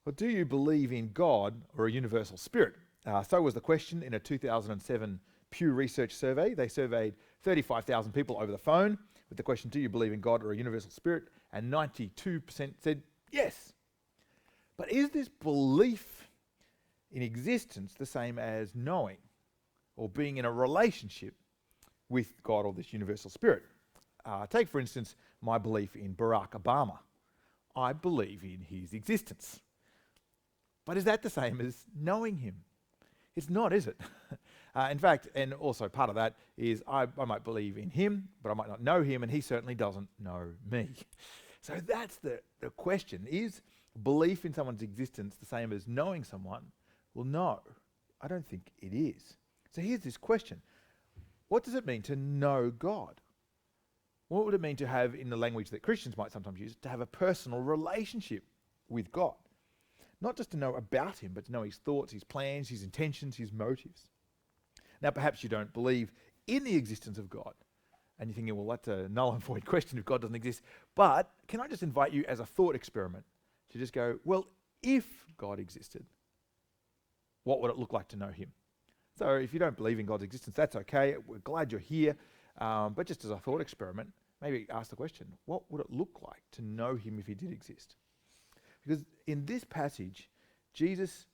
Well, do you believe in God or a universal spirit? So was the question in a 2007 Pew Research survey. They surveyed 35,000 people over the phone with the question, do you believe in God or a universal spirit? And 92% said yes. But is this belief in existence the same as knowing or being in a relationship with God or this universal spirit? Take, for instance, my belief in Barack Obama. I believe in his existence. But is that the same as knowing him? It's not, is it? In fact, and also part of that is I might believe in him, but I might not know him, and he certainly doesn't know me. So that's the question. Is belief in someone's existence the same as knowing someone? Well, no, I don't think it is. So here's this question. What does it mean to know God? What would it mean to have, in the language that Christians might sometimes use, to have a personal relationship with God? Not just to know about him, but to know his thoughts, his plans, his intentions, his motives. Now, perhaps you don't believe in the existence of God, and you're thinking, well, that's a null and void question if God doesn't exist. But can I just invite you as a thought experiment to just go, well, if God existed, what would it look like to know him? So if you don't believe in God's existence, that's okay. We're glad you're here. But just as a thought experiment, maybe ask the question, what would it look like to know him if he did exist? Because in this passage, Jesus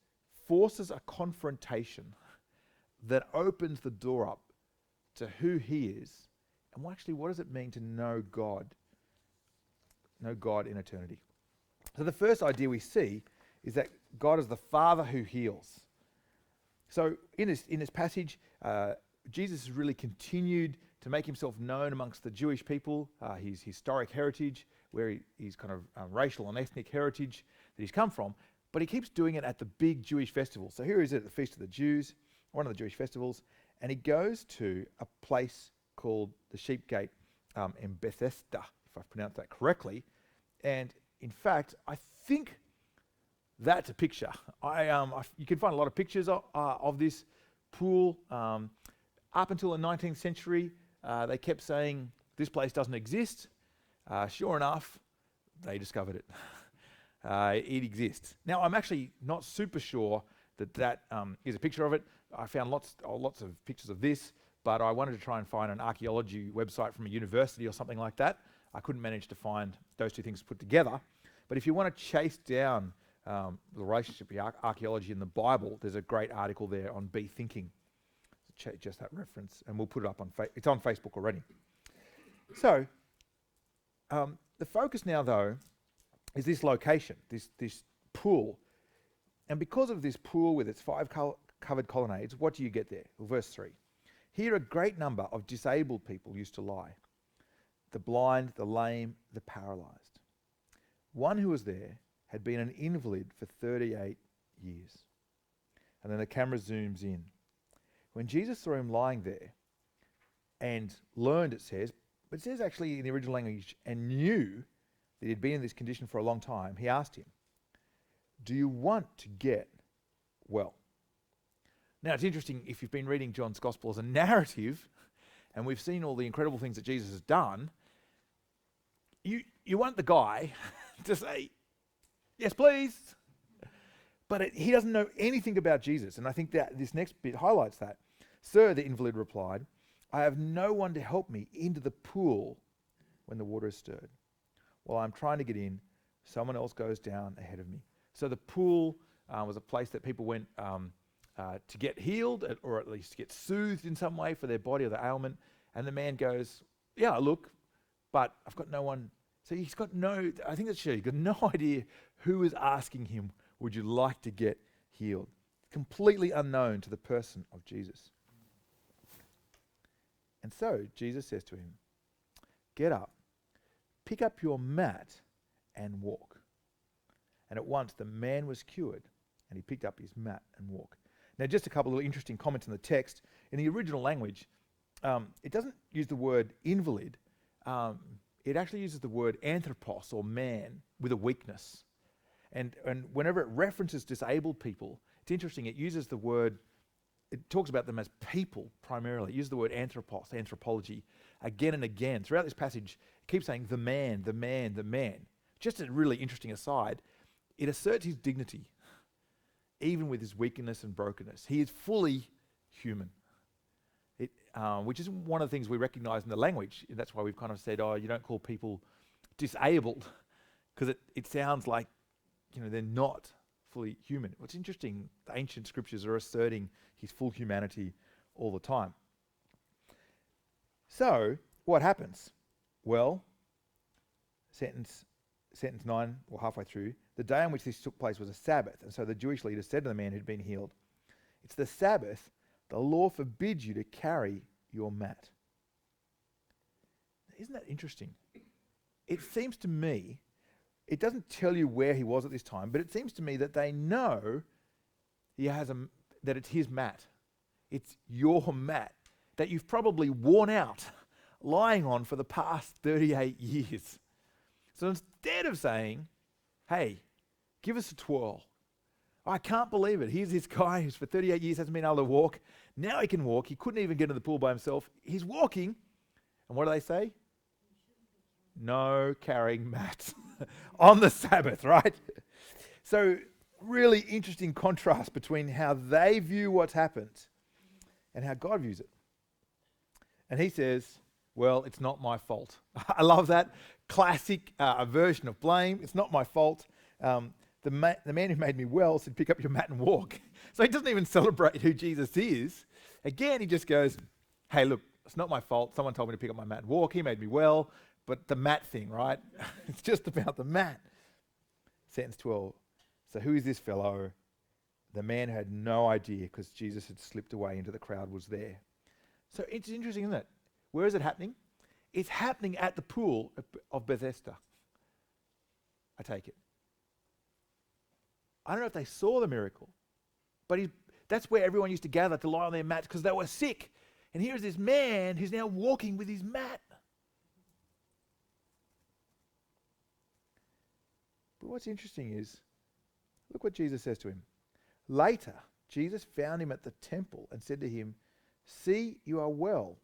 forces a confrontation that opens the door up to who he is, and what does it mean to know God in eternity. So the first idea we see is that God is the Father who heals. So in this passage, Jesus has really continued to make himself known amongst the Jewish people, his historic heritage, where his kind of racial and ethnic heritage that he's come from, but he keeps doing it at the big Jewish festivals. So here he is at the Feast of the Jews, one of the Jewish festivals, and he goes to a place called the Sheep Gate in Bethesda, if I've pronounced that correctly. And in fact, I think that's a picture. You can find a lot of pictures of this pool. Up until the 19th century, they kept saying, this place doesn't exist. Sure enough, they discovered it. It exists. Now, I'm actually not super sure that is a picture of it. I found lots of pictures of this, but I wanted to try and find an archaeology website from a university or something like that. I couldn't manage to find those two things put together. But if you want to chase down the relationship between archaeology and the Bible, there's a great article there on Be Thinking. Just that reference, and we'll put it up on it's on Facebook already. So the focus now, though, is this location, this pool. And because of this pool with its 5 covered colonnades, what do you get there? Well, verse 3. Here a great number of disabled people used to lie. The blind, the lame, the paralyzed. One who was there had been an invalid for 38 years. And then the camera zooms in. When Jesus saw him lying there and learned, it says actually in the original language, and knew that he'd been in this condition for a long time, he asked him, do you want to get well? Now, it's interesting if you've been reading John's Gospel as a narrative, and we've seen all the incredible things that Jesus has done, you want the guy to say, yes, please. But he doesn't know anything about Jesus, and I think that this next bit highlights that. Sir, the invalid replied, I have no one to help me into the pool when the water is stirred. While I'm trying to get in, someone else goes down ahead of me. So the pool was a place that people went to get healed, or at least to get soothed in some way for their body or their ailment. And the man goes, yeah, look, but I've got no one. So he's got I think that's true, he's got no idea who is asking him, would you like to get healed? Completely unknown to the person of Jesus. And so Jesus says to him, get up, pick up your mat and walk. And at once the man was cured, and he picked up his mat and walked. Now, just a couple of interesting comments in the text. In the original language, it doesn't use the word invalid. It actually uses the word anthropos, or man, with a weakness. And whenever it references disabled people, it's interesting, it uses the word, it talks about them as people primarily. It uses the word anthropos, anthropology, again and again. Throughout this passage, it keeps saying the man, the man, the man. Just a really interesting aside, it asserts his dignity, even with his weakness and brokenness. He is fully human, which is one of the things we recognize in the language. That's why we've kind of said, you don't call people disabled, because it sounds like, they're not fully human. What's interesting, the ancient scriptures are asserting his full humanity all the time. So, what happens? Well, sentence 9, or halfway through, the day on which this took place was a Sabbath, and so the Jewish leaders said to the man who'd been healed, "It's the Sabbath, the law forbids you to carry your mat." Isn't that interesting? It seems to me, it doesn't tell you where he was at this time, but it seems to me that they know that it's his mat. It's your mat that you've probably worn out lying on for the past 38 years. So instead of saying, "Hey, give us a twirl. I can't believe it. Here's this guy who's for 38 years hasn't been able to walk. Now he can walk. He couldn't even get in the pool by himself. He's walking." And what do they say? No carrying mats on the Sabbath, right? So really interesting contrast between how they view what's happened and how God views it. And he says, "Well, it's not my fault." I love that classic version of blame. It's not my fault. The man who made me well said, "Pick up your mat and walk." So he doesn't even celebrate who Jesus is. Again, he just goes, "Hey, look, it's not my fault. Someone told me to pick up my mat and walk. He made me well. But the mat thing, right? It's just about the mat." Sentence 12. So who is this fellow? The man had no idea, because Jesus had slipped away into the crowd, was there. So it's interesting, isn't it? Where is it happening? It's happening at the pool of Bethesda, I take it. I don't know if they saw the miracle, but that's where everyone used to gather to lie on their mats because they were sick. And here's this man who's now walking with his mat. But what's interesting is, look what Jesus says to him. Later, Jesus found him at the temple and said to him, "See, you are well.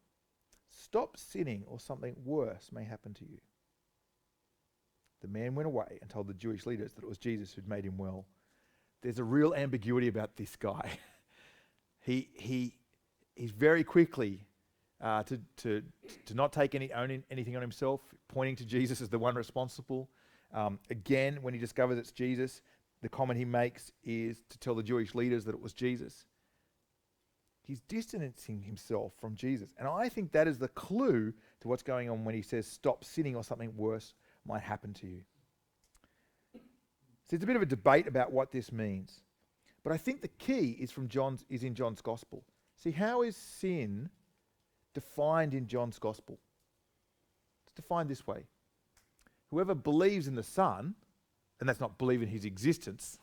Stop sinning, or something worse may happen to you." The man went away and told the Jewish leaders that it was Jesus who'd made him well. There's a real ambiguity about this guy. He's very quickly to not take anything on himself, pointing to Jesus as the one responsible. Again, when he discovers it's Jesus, the comment he makes is to tell the Jewish leaders that it was Jesus. He's distancing himself from Jesus. And I think that is the clue to what's going on when he says, "Stop sinning, or something worse might happen to you." So it's a bit of a debate about what this means. But I think the key is in John's Gospel. See, how is sin defined in John's Gospel? It's defined this way. Whoever believes in the Son, and that's not believe in his existence,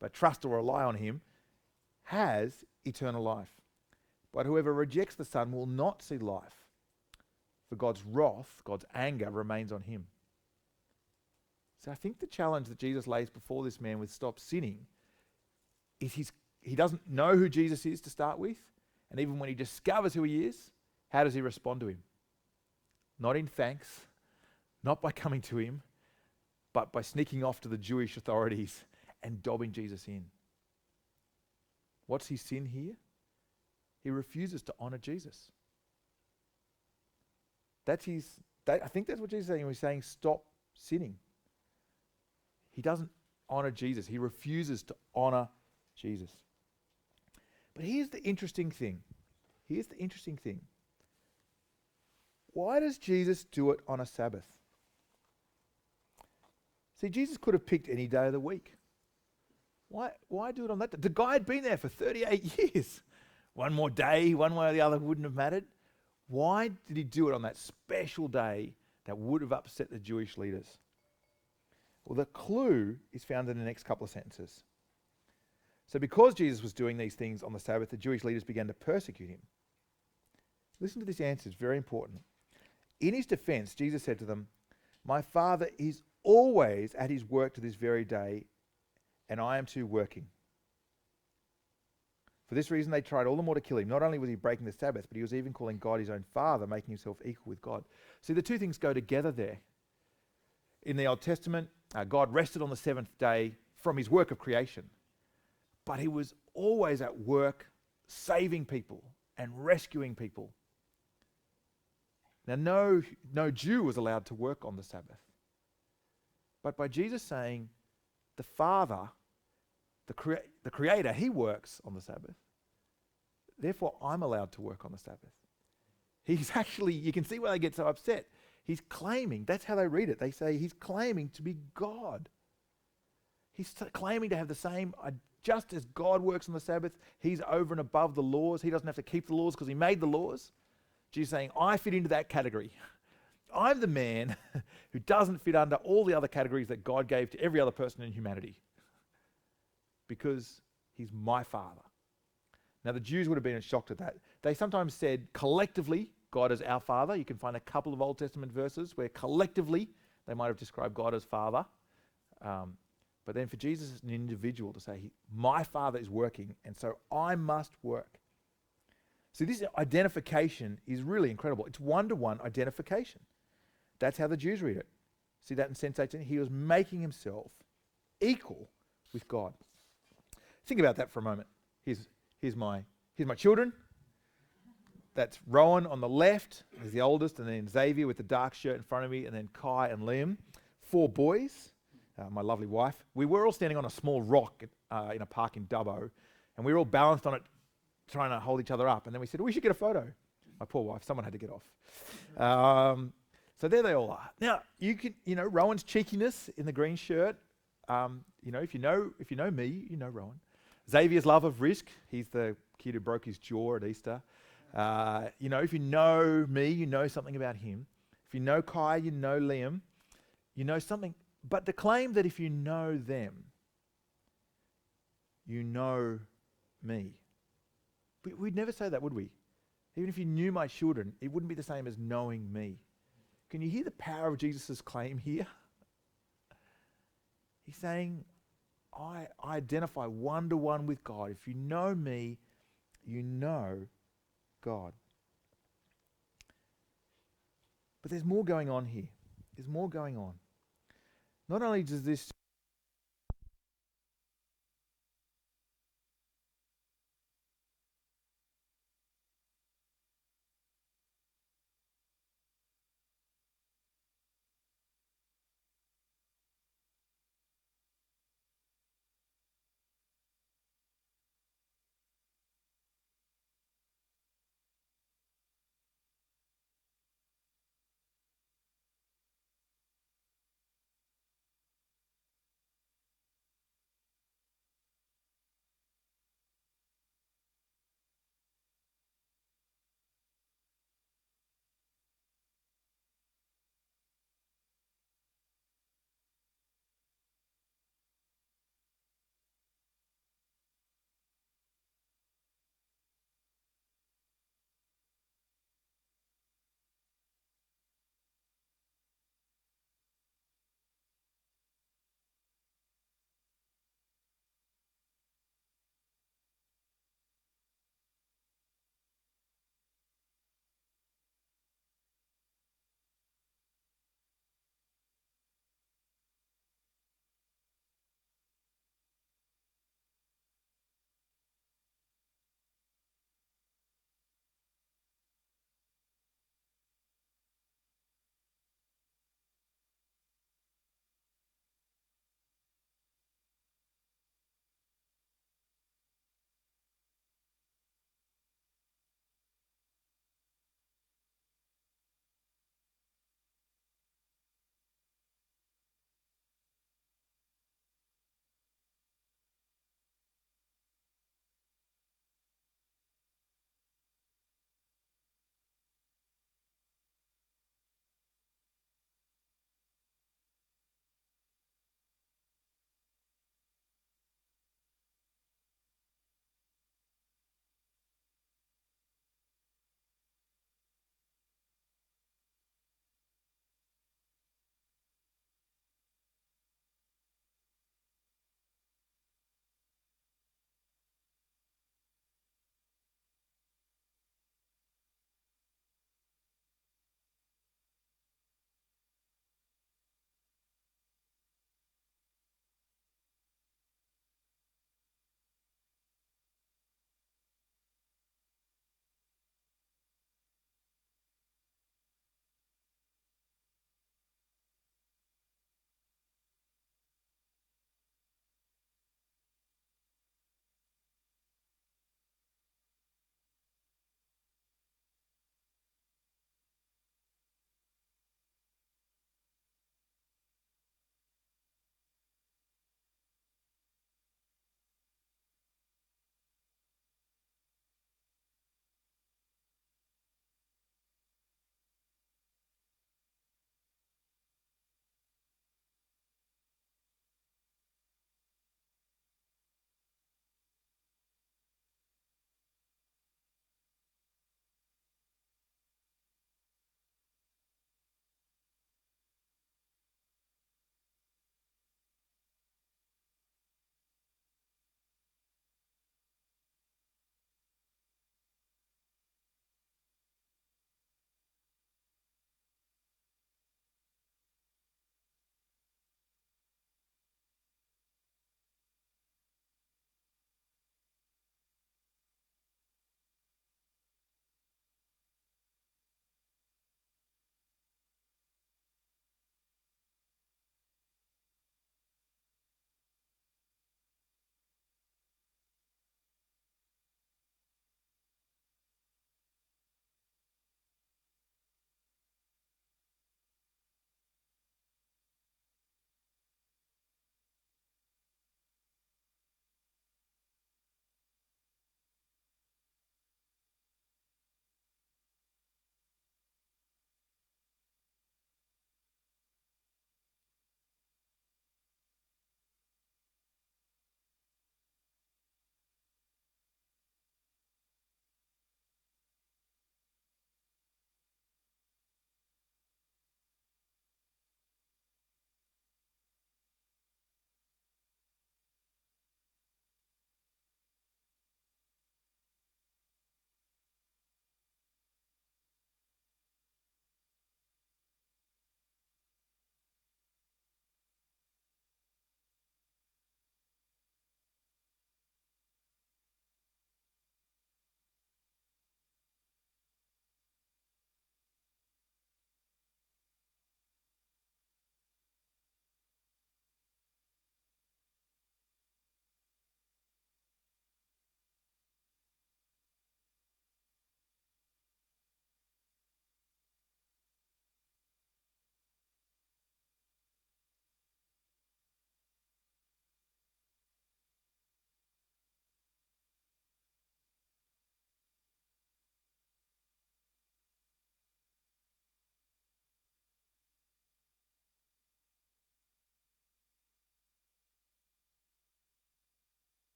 but trust or rely on him, has eternal life. But whoever rejects the Son will not see life, for God's wrath, God's anger, remains on him. So I think the challenge that Jesus lays before this man with "stop sinning" is he doesn't know who Jesus is to start with, and even when he discovers who he is, how does he respond to him? Not in thanks, not by coming to him, but by sneaking off to the Jewish authorities and dobbing Jesus in. What's his sin here? He refuses to honor Jesus. I think that's what Jesus is saying when he's saying stop sinning. He doesn't honor Jesus. He refuses to honor Jesus. But here's the interesting thing. Why does Jesus do it on a Sabbath? See, Jesus could have picked any day of the week. Why do it on that day? The guy had been there for 38 years. One more day, one way or the other, wouldn't have mattered. Why did he do it on that special day that would have upset the Jewish leaders? Well, the clue is found in the next couple of sentences. So because Jesus was doing these things on the Sabbath, the Jewish leaders began to persecute him. Listen to this answer, it's very important. In his defense, Jesus said to them, "My Father is always at his work to this very day, and I am too working." For this reason, they tried all the more to kill him. Not only was he breaking the Sabbath, but he was even calling God his own Father, making himself equal with God. See, the two things go together there. In the Old Testament, God rested on the seventh day from his work of creation. But he was always at work saving people and rescuing people. Now, no Jew was allowed to work on the Sabbath. But by Jesus saying, the Father, the Creator, he works on the Sabbath. Therefore, I'm allowed to work on the Sabbath. He's actually, you can see why they get so upset. He's claiming, that's how they read it. They say he's claiming to be God. He's claiming to have the same, just as God works on the Sabbath, he's over and above the laws. He doesn't have to keep the laws because he made the laws. Jesus saying, I fit into that category. I'm the man who doesn't fit under all the other categories that God gave to every other person in humanity. Because he's my Father. Now the Jews would have been shocked at that. They sometimes said collectively, God is our Father. You can find a couple of Old Testament verses where collectively they might have described God as Father. But then for Jesus as an individual to say, my Father is working and so I must work. See, this identification is really incredible. It's one-to-one identification. That's how the Jews read it. See that in Sense 18? He was making himself equal with God. Think about that for a moment. Here's my children. That's Rowan on the left, he's the oldest, and then Xavier with the dark shirt in front of me, and then Kai and Liam. 4 boys, my lovely wife. We were all standing on a small rock in a park in Dubbo, and we were all balanced on it, trying to hold each other up. And then we said, we should get a photo. My poor wife, someone had to get off. So there they all are. Now, you can, Rowan's cheekiness in the green shirt. If you know me, you know Rowan. Xavier's love of risk. He's the kid who broke his jaw at Easter. If you know me, you know something about him. If you know Kai, you know Liam. You know something. But the claim that if you know them, you know me. We'd never say that, would we? Even if you knew my children, it wouldn't be the same as knowing me. Can you hear the power of Jesus' claim here? He's saying, I identify one-to-one with God. If you know me, you know God. But there's more going on here. There's more going on. Not only does this